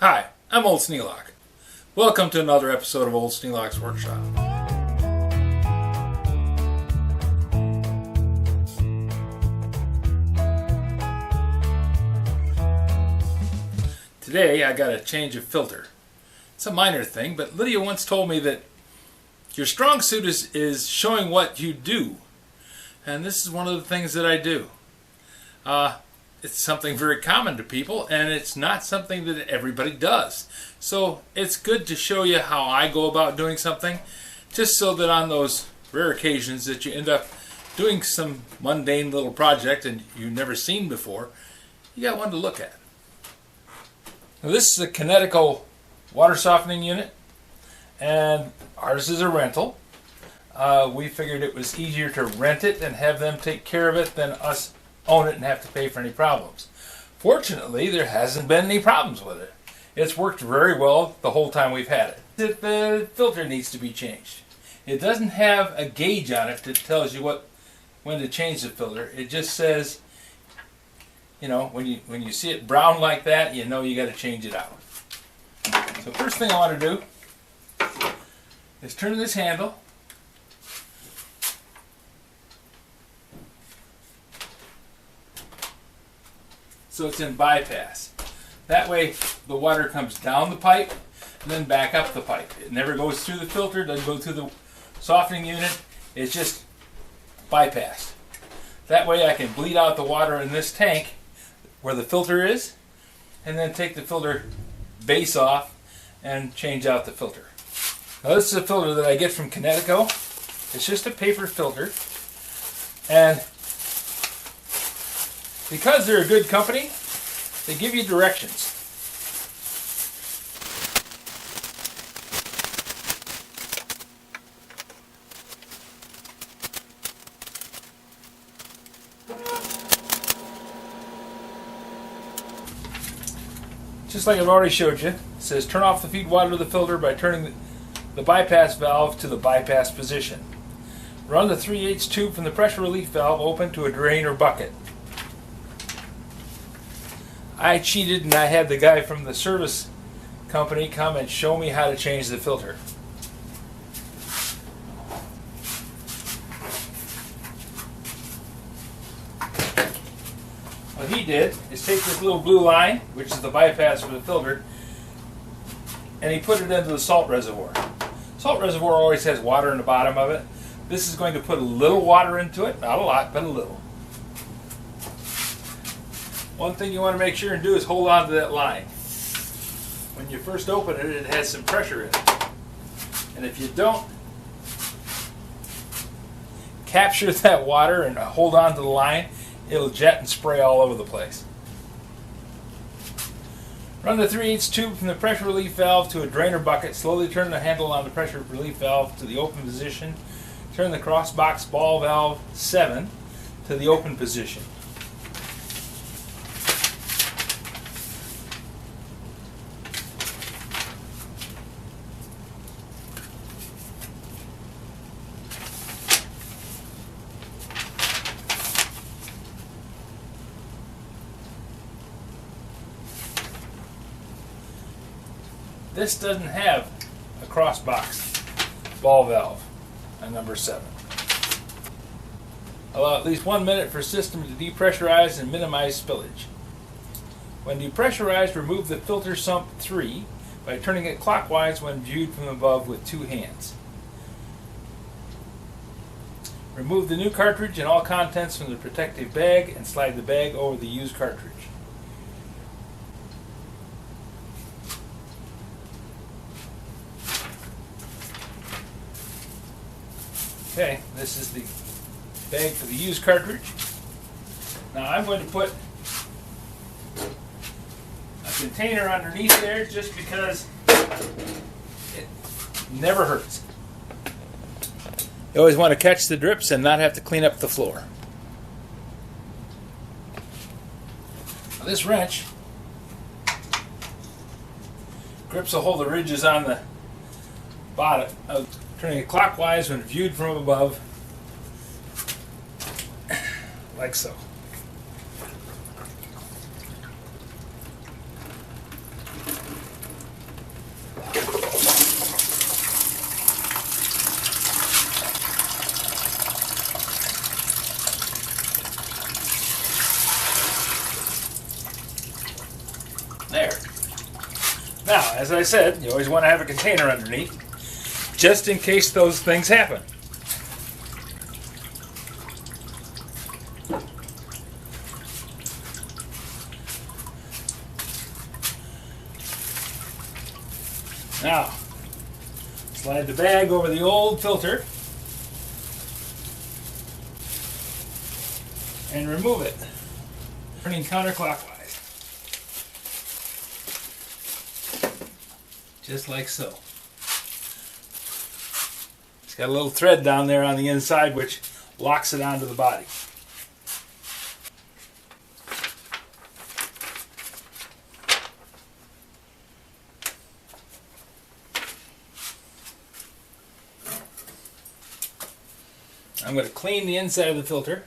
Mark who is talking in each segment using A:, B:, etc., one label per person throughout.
A: Hi, I'm Old Sneelock. Welcome to another episode of Old Sneelock's Workshop. Today I got a change of filter. It's a minor thing, but Lydia once told me that your strong suit is showing what you do. And this is one of the things that I do. It's something very common to people, and it's not something that everybody does. So it's good to show you how I go about doing something, just so that on those rare occasions that you end up doing some mundane little project and you've never seen before, you got one to look at. Now, this is a Kinetico water softening unit, and ours is a rental. We figured it was easier to rent it and have them take care of it than us own it and have to pay for any problems. Fortunately, there hasn't been any problems with it. It's worked very well the whole time we've had it. The filter needs to be changed. It doesn't have a gauge on it that tells you when to change the filter. It just says, you know, when you see it brown like that, you know you got to change it out. So first thing I want to do is turn this handle. So it's in bypass. That way the water comes down the pipe and then back up the pipe. It never goes through the filter, doesn't go through the softening unit. It's just bypassed. That way I can bleed out the water in this tank where the filter is, and then take the filter base off and change out the filter. Now this is a filter that I get from Kinetico. It's just a paper filter, and because they're a good company, they give you directions. Just like I've already showed you, it says turn off the feed water to the filter by turning the bypass valve to the bypass position. Run the 3/8 tube from the pressure relief valve open to a drain or bucket. I cheated and I had the guy from the service company come and show me how to change the filter. What he did is take this little blue line, which is the bypass for the filter, and he put it into the salt reservoir. Salt reservoir always has water in the bottom of it. This is going to put a little water into it, not a lot, but a little. One thing you want to make sure and do is hold on to that line. When you first open it, it has some pressure in it. And if you don't capture that water and hold on to the line, it'll jet and spray all over the place. Run the 3/8 tube from the pressure relief valve to a drainer bucket. Slowly turn the handle on the pressure relief valve to the open position. Turn the crossbox ball valve 7 to the open position. This doesn't have a crossbox ball valve on number 7. Allow at least 1 minute for system to depressurize and minimize spillage. When depressurized, remove the filter sump 3 by turning it clockwise when viewed from above with 2 hands. Remove the new cartridge and all contents from the protective bag and slide the bag over the used cartridge. Okay, this is the bag for the used cartridge. Now I'm going to put a container underneath there just because it never hurts. You always want to catch the drips and not have to clean up the floor. Now this wrench grips a hold of the ridges on the bottom. Turning it clockwise when viewed from above, like so. There. Now, as I said, you always want to have a container underneath, just in case those things happen. Now, slide the bag over the old filter and remove it, turning counterclockwise. Just like so. It's got a little thread down there on the inside which locks it onto the body. I'm going to clean the inside of the filter.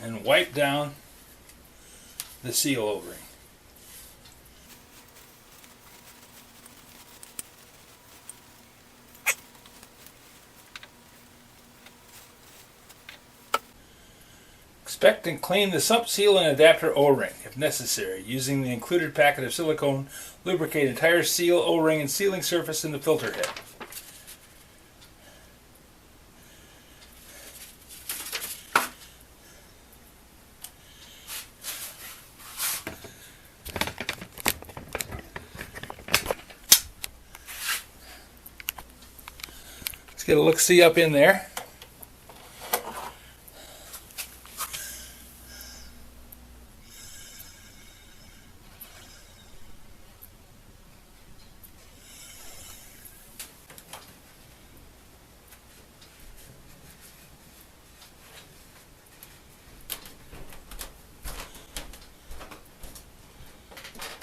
A: And wipe down the seal O-ring. Inspect and clean the sump seal and adapter O-ring if necessary. Using the included packet of silicone, lubricate entire seal O-ring and sealing surface in the filter head. Let's get a look-see up in there.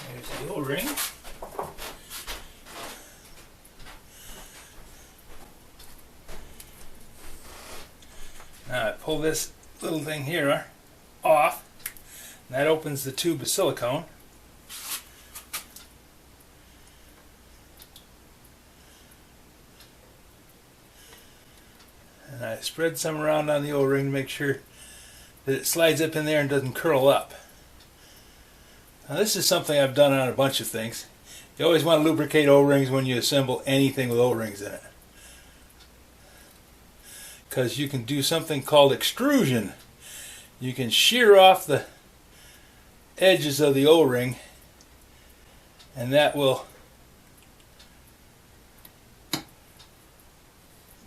A: There's the O-ring. Now I pull this little thing here off, and that opens the tube of silicone. And I spread some around on the O-ring to make sure that it slides up in there and doesn't curl up. Now this is something I've done on a bunch of things. You always want to lubricate O-rings when you assemble anything with O-rings in it, because you can do something called extrusion. You can shear off the edges of the O-ring, and that will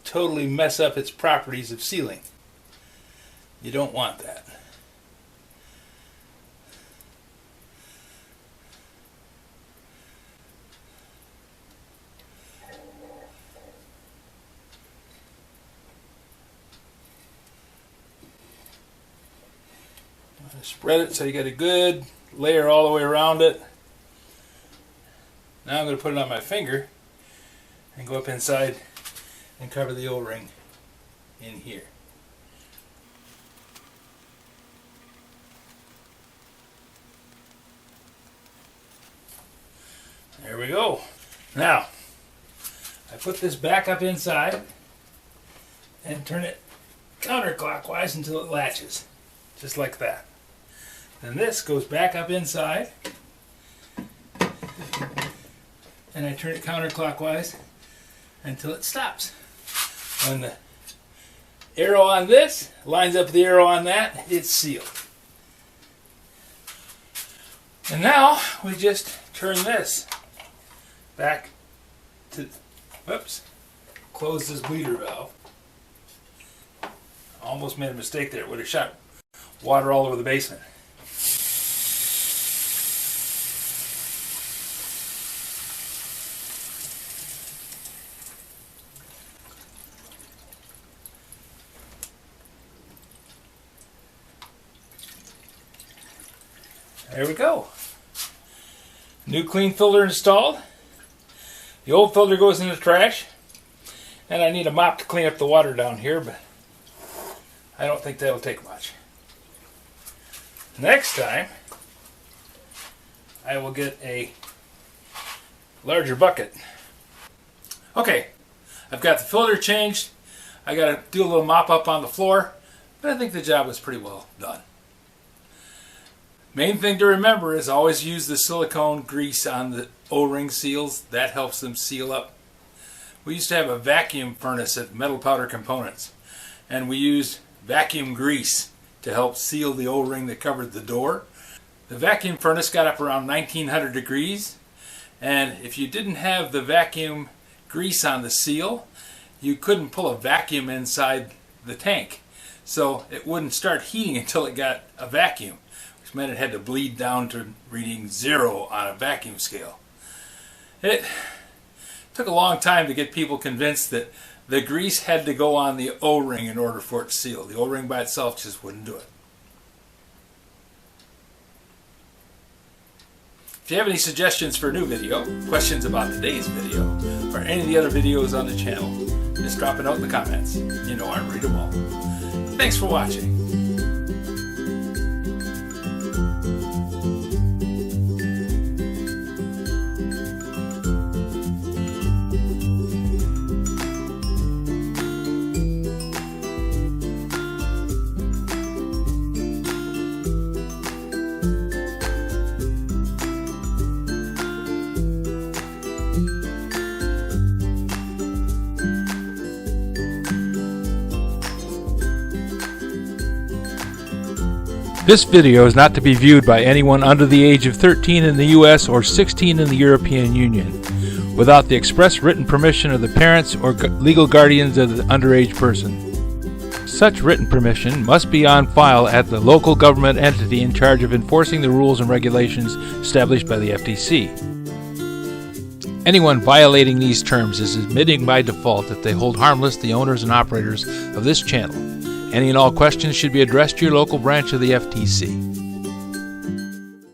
A: totally mess up its properties of sealing. You don't want that. Spread it so you get a good layer all the way around it. Now I'm going to put it on my finger and go up inside and cover the O-ring in here. There we go. Now I put this back up inside and turn it counterclockwise until it latches, just like that. Then this goes back up inside, and I turn it counterclockwise until it stops. When the arrow on this lines up with the arrow on that, it's sealed. And now we just turn this back to, whoops, close this bleeder valve. Almost made a mistake there. It would have shot water all over the basement. There we go. New clean filter installed. The old filter goes in the trash. And I need a mop to clean up the water down here, but I don't think that'll take much. Next time, I will get a larger bucket. Okay, I've got the filter changed. I got to do a little mop up on the floor, but I think the job was pretty well done. Main thing to remember is always use the silicone grease on the O-ring seals. That helps them seal up. We used to have a vacuum furnace at Metal Powder Components, and we used vacuum grease to help seal the O-ring that covered the door. The vacuum furnace got up around 1900 degrees, and if you didn't have the vacuum grease on the seal, you couldn't pull a vacuum inside the tank. So it wouldn't start heating until it got a vacuum, which meant it had to bleed down to reading 0 on a vacuum scale. It took a long time to get people convinced that the grease had to go on the O-ring in order for it to seal. The O-ring by itself just wouldn't do it. If you have any suggestions for a new video, questions about today's video, or any of the other videos on the channel, just drop a note in the comments. You know I read them all. Thanks for watching.
B: This video is not to be viewed by anyone under the age of 13 in the U.S. or 16 in the European Union, without the express written permission of the parents or legal guardians of the underage person. Such written permission must be on file at the local government entity in charge of enforcing the rules and regulations established by the FTC. Anyone violating these terms is admitting by default that they hold harmless the owners and operators of this channel. Any and all questions should be addressed to your local branch of the FTC.